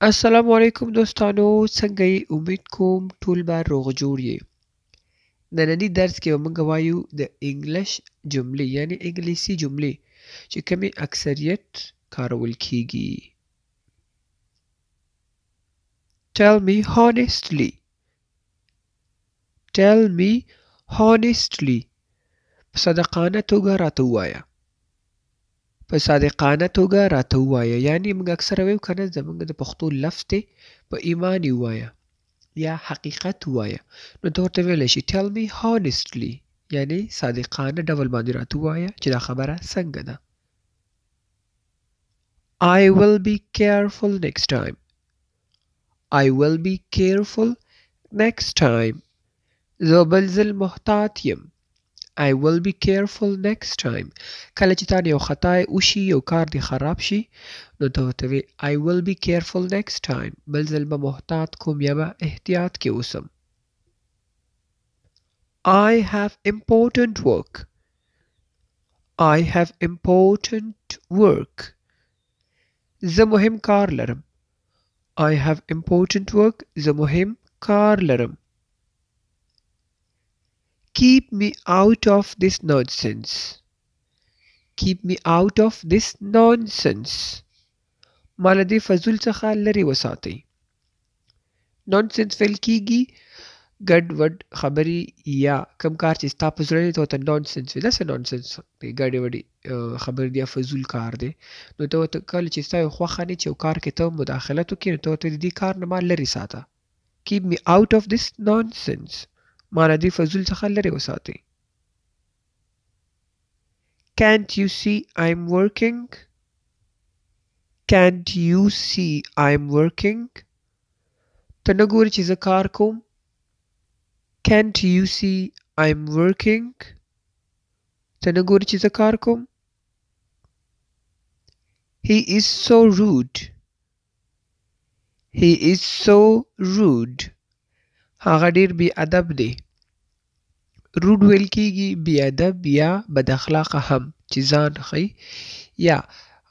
السلام علیکم دوستانو، څنګه یې؟ امید کوم ټول به روغ جوړ یې. ننني درس کې به موږ وایو د انګلش جملې یعنی انګلیسي جملې چې کومې اکثریت کارول کیږي. Tell me honestly. Tell me honestly. په صادقانه توګه راته ووایه. په صادقانه توګه راته ووایه یعنی موږ اکثره وایو کنه زموږ د پښتو لفظ دی په ایمان یې ووایه یا حقیقت ووایه. نو ته ورته ویلی شي tell me honestly یعنی صادقانه ډول باندې راته ووایه چې دا خبره څنګه ده. I will be careful next time. I will be careful next time. زه بل ځل محتاط یم. I will be careful next time. کله چې تا نه یو خطا وشي یو کار دې خراب شي نو ته ورته وایې I will be careful next time. بل ځل به محتاط کوم یا به احتیاط کې اوسم. I have important work. I have important work. زه مهم کار لرم. I have important work. زه مهم کار لرم. Keep me out of this nonsense. Keep me out of this nonsense. ما له دې فضول څخه لرې وساتئ. نونسنس ویل کیږي ګډ وډ خبرې یا کوم کار چې ستا په زړه دی ته ورته نونسنس وایي. داسې نونسنس دی ګډې وډې خبرې دي یا فضول کار دی. نو ته ورته کله چې ستا یو خوښه نه چې یو کار کې ته مداخلت وکړې نو ته ورته د دې کار نه ما لرې ساته. Keep me out of this nonsense. ما له دې فضول څخه لرې وساتئ. Can't you see I'm working? Can't you see I'm working? ته نه ګورې چې زه کار کوم. Can't you see I'm working? ته نه ګورې چې زه کار کوم. He is so rude. He is so rude. هغه ډیر بی ادب دی. rude ویل کیږي بی ادب یا بد اخلاقه هم چې ځان ښیي یا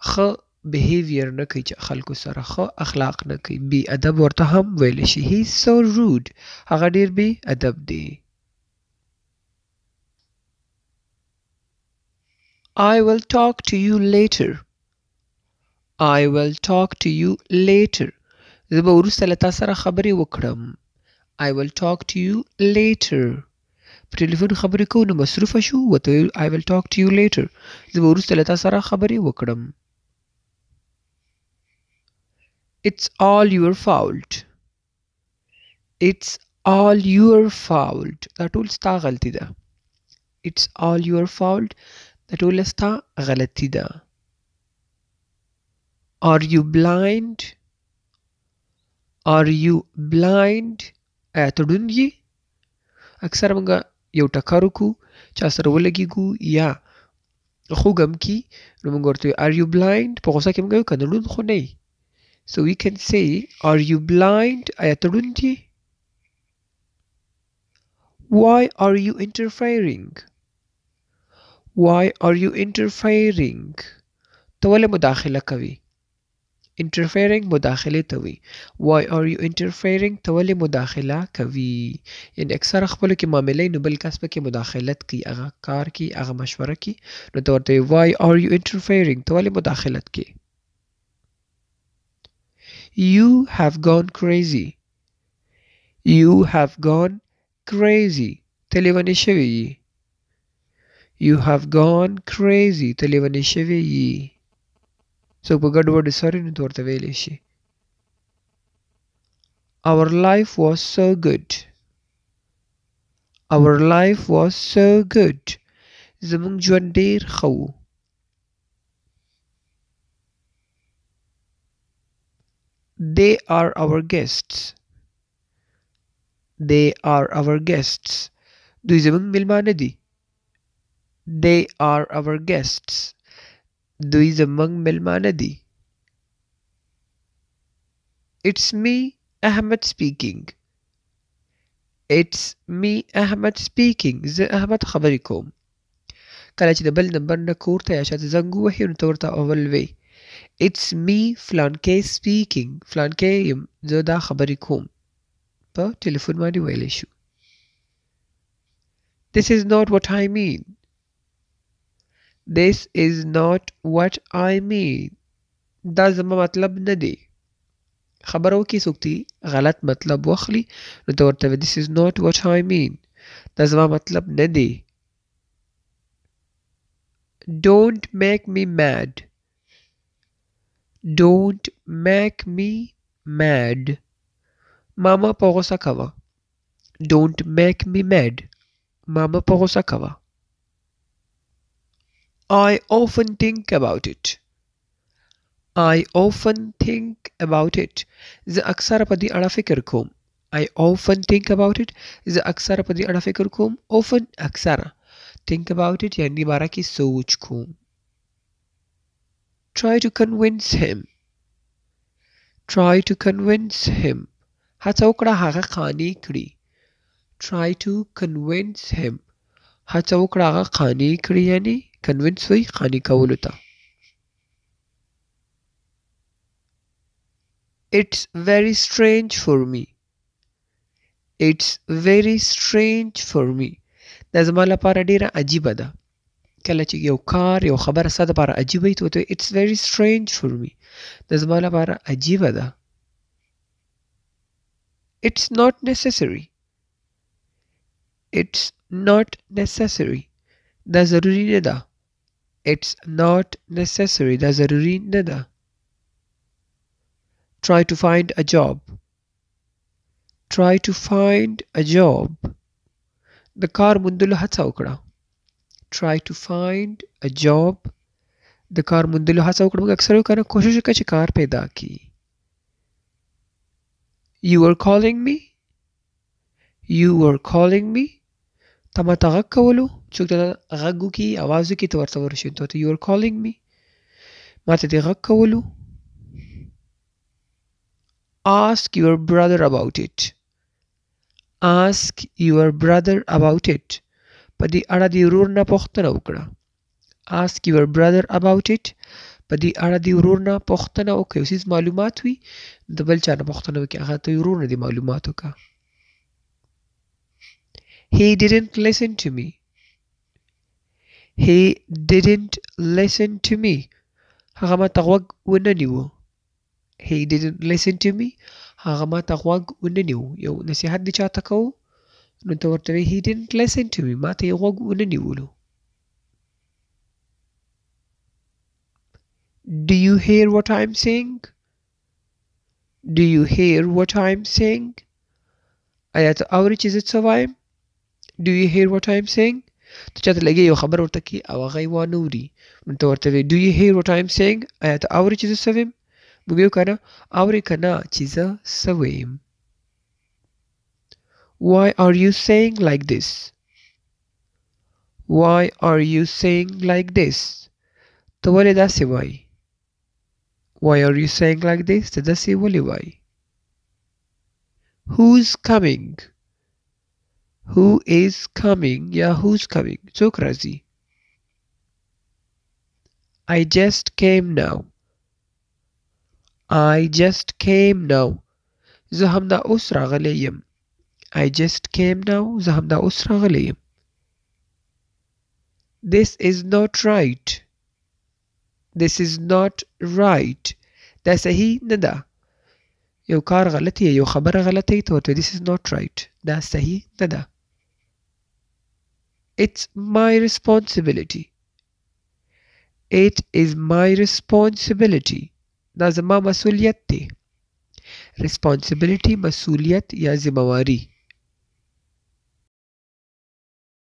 ښه behavior نه کوي چې خلکو سره ښه اخلاق نه کوي. بی ادب ورته هم ویلی شي. He is so rude. هغه ډیر بی ادب دی. I will talk to you later. I will talk to you later. زه به وروسته له تا سره خبرې وکړم. I will talk to you later. په ټلیفون خبرې کوو نو مصروفه شو ورته I will talk to you later. زه به وروسته له تا سره خبرې وکړم. It's all your fault. It's all your fault. دا ټول ستا غلطي ده. It's all your fault. دا ټول ستا غلطي ده. Are you blind? Are you blind? آیا ته ړوند یې؟ اکثر موږ یو ټکر وکړو چا سره ولګېږو یا خوږ هم کي نو موږ ورته وایو Are you blind؟ په غوسه کې موږ وایو که نه ړوند خو نه یې. So we can say Are you blind؟ آیا ته ړوند یې؟ Why are you interfering? Why are you interfering? ته ولې مداخله کوي؟ interfering مداخله ته وي. Why are you interfering؟ ته ولې مداخله کوي؟ یعنی اکثر خپلو کې معاملې نو بل کس پکې مداخلت کوي هغه کار کوي هغه مشوره کوي نو ته ورته Why are you interfering؟ ته ولې مداخلت کوي؟ You have gone crazy. You have gone crazy. ته لیونی شوی یې. You have gone crazy. ته لیونی شوی یې. څوک په ګډ وډ سوري نو ته ورته ویلی شي Our life was so good. Our life was so good. زموږ ژوند ډیر ښه و. They are our guests. They are our guests. دوی زموږ میلمانه دي. They are our guests. دوی زموږ میلمانه دي. It's me, Ahmed speaking. It's me, Ahmed speaking. زه احمد خبرې کوم. کله چې د بل نمبر نه کور ته یا شاته زنګ ووهي نو ته ورته اول وی It's me فلانکی speaking. فلانکی یم زه دا خبرې کوم. په ټلیفون باندې ویلی شو. This is not what I mean. This is not what I mean. دا زما مطلب نه دی. خبره وکړي څوک دي غلط مطلب واخلي نو ته ورته this is not what I mean. دا زما مطلب نه دی. Don't make me mad. Don't make me mad. ماما په غوسه کوه. Don't make me mad. ماما په غوسه کوه. I often think about it. I often think about it. زه اکثره په دې اړه فکر کوم. I often think about it. زه اکثره په دې اړه فکر کوم. Often اکثره. Think about it یعنی باره کې سوچ کوم. Try to convince him. Try to convince him. هڅه وکړه هغه قانع کړي. Try to convince him. هڅه وکړه هغه قانع کړي یعنی convince وی قانع کولو ته. It's very strange for me. It's very strange for me. دا زما لپاره ډیره عجیبه ده. کله چې یو کار یو خبره ستا دپاره عجیبه وي ته ورته It's very strange for me. دا زما لپاره عجیبه ده. It's not necessary. It's not necessary. دا ضروري نه ده. It's not necessary. دا ضروري نه ده. Try to find a job. Try to find a job. د کار موندلو هڅه وکړه. Try to find a job. د کار موندلو هڅه وکړه. موږ اکثر وکړه کوشش وکړه چې کار پیدا کړي. You were calling me. You were calling me. ته ما ته غږ کولو. څوک ته غږ وکړي اواز وکړي ته ورته ورشي ته ورته You were calling me. ما ته دې غږ کولو. Ask your brother about it. Ask your brother about it. په دې اړه د ورور نه پوښتنه وکړه. Ask your brother about it. په دې اړه د ورور نه پوښتنه وکړه. یو څیز معلومات وي د بل چا نه پوښتنه وکړي هغه ته ورور نه دې معلومات وکړه. He didn't listen to me. He didn't listen to me. هغه ما ته غوږ ونه نیو. He didn't listen to me. هغه ما ته غوږ ونه نیو. یو نصیحت دې چاته کوو نو ته ورته He didn't listen to me. ما ته یې غوږ ونه نیولو. Do you hear what I'm saying? Do you hear what I'm saying? آیا ته اورې چې زه څه وایم؟ Do you hear what I'm saying? ته چاته لګي یو خبر ورته کړي او هغه یې وانه اوري نو ته ورته Do you hear what I'm saying? آیا ته اورې چې زه څه وایم؟ موږ یو که نه اورې که نه چې زه څه وایم. Why are you saying like this? Why are you saying like this? ته ولې داسې وایي؟ Why are you saying like this? ته داسې ولې وایي؟ Who's coming? Who is coming? یا who's coming? څوک راځي؟ I just came now. I just came now. زه همدا اوس راغلی یم. I just came now. زه همدا اوس راغلی یم. This is not right. This is not right. دا صحیح نه ده. یو کار غلطی یو خبره غلطی ته ورته This is not right. دا صحیح نه ده. It's my responsibility. It is my responsibility. دا زما مسؤلیت دی. Responsibility مسؤلیت یا ذمہواری.